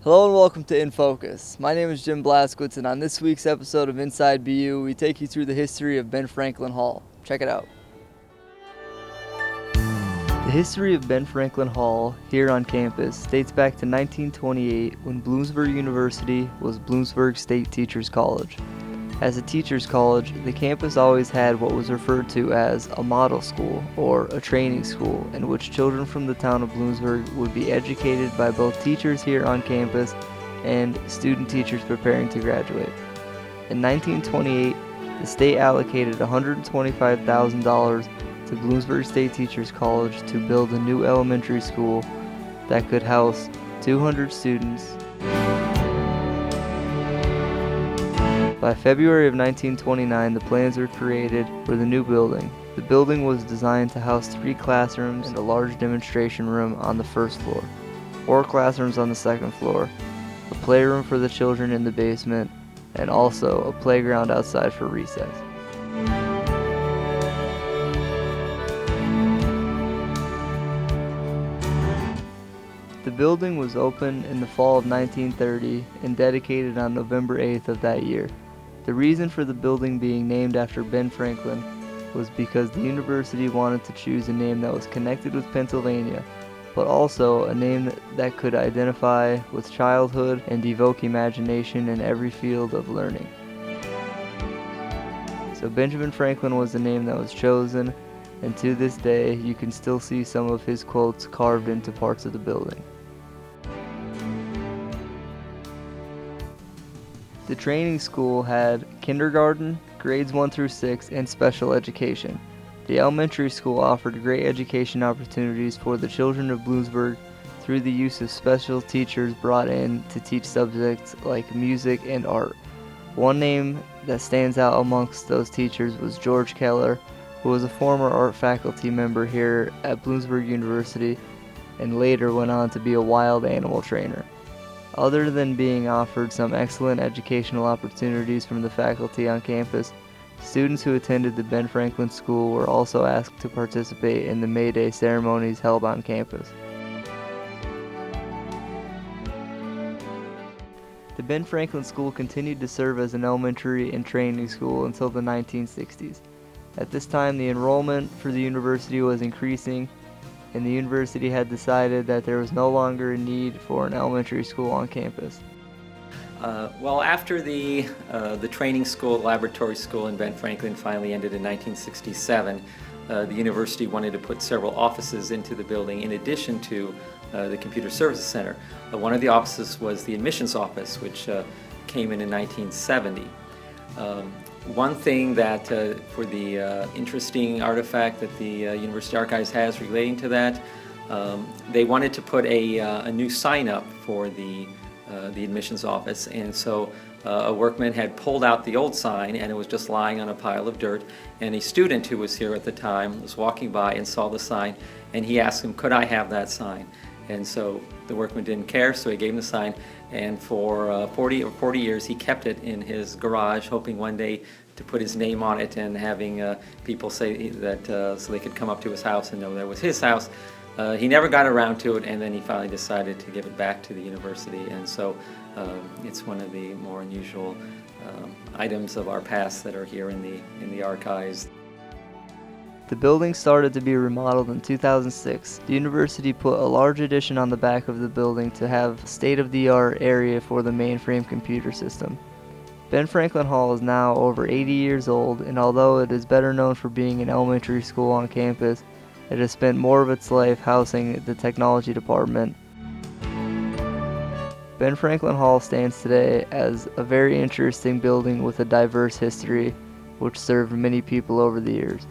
Hello and welcome to In Focus. My name is Jim Blaskowitz, and on this week's episode of Inside BU, we take you through the history of Ben Franklin Hall. Check it out. The history of Ben Franklin Hall here on campus dates back to 1928 when Bloomsburg University was Bloomsburg State Teachers College. As a teachers college, the campus always had what was referred to as a model school or a training school in which children from the town of Bloomsburg would be educated by both teachers here on campus and student teachers preparing to graduate. In 1928, the state allocated $125,000 to Bloomsburg State Teachers College to build a new elementary school that could house 200 students. By February of 1929, the plans were created for the new building. The building was designed to house 3 classrooms and a large demonstration room on the first floor, 4 classrooms on the second floor, a playroom for the children in the basement, and also a playground outside for recess. The building was opened in the fall of 1930 and dedicated on November 8th of that year. The reason for the building being named after Ben Franklin was because the university wanted to choose a name that was connected with Pennsylvania, but also a name that could identify with childhood and evoke imagination in every field of learning. So Benjamin Franklin was the name that was chosen, and to this day you can still see some of his quotes carved into parts of the building. The training school had kindergarten, grades 1 through 6, and special education. The elementary school offered great education opportunities for the children of Bloomsburg through the use of special teachers brought in to teach subjects like music and art. One name that stands out amongst those teachers was George Keller, who was a former art faculty member here at Bloomsburg University and later went on to be a wild animal trainer. Other than being offered some excellent educational opportunities from the faculty on campus, students who attended the Ben Franklin School were also asked to participate in the May Day ceremonies held on campus. The Ben Franklin School continued to serve as an elementary and training school until the 1960s. At this time, the enrollment for the university was increasing, and the university had decided that there was no longer a need for an elementary school on campus. After the training school, laboratory school in Ben Franklin finally ended in 1967, the university wanted to put several offices into the building in addition to the Computer Services Center. One of the offices was the admissions office, which came in 1970. One thing that, for the interesting artifact that the University Archives has relating to that, they wanted to put a new sign up for the admissions office, and so a workman had pulled out the old sign and it was just lying on a pile of dirt, and a student who was here at the time was walking by and saw the sign, and he asked him, could I have that sign? And so the workman didn't care, so he gave him the sign, and for 40 years he kept it in his garage, hoping one day to put his name on it and having people say that so they could come up to his house and know that was his house. He never got around to it, and then he finally decided to give it back to the university, and so it's one of the more unusual items of our past that are here in the archives. The building started to be remodeled in 2006. The university put a large addition on the back of the building to have a state-of-the-art area for the mainframe computer system. Ben Franklin Hall is now over 80 years old, and although it is better known for being an elementary school on campus, it has spent more of its life housing the technology department. Ben Franklin Hall stands today as a very interesting building with a diverse history, which served many people over the years.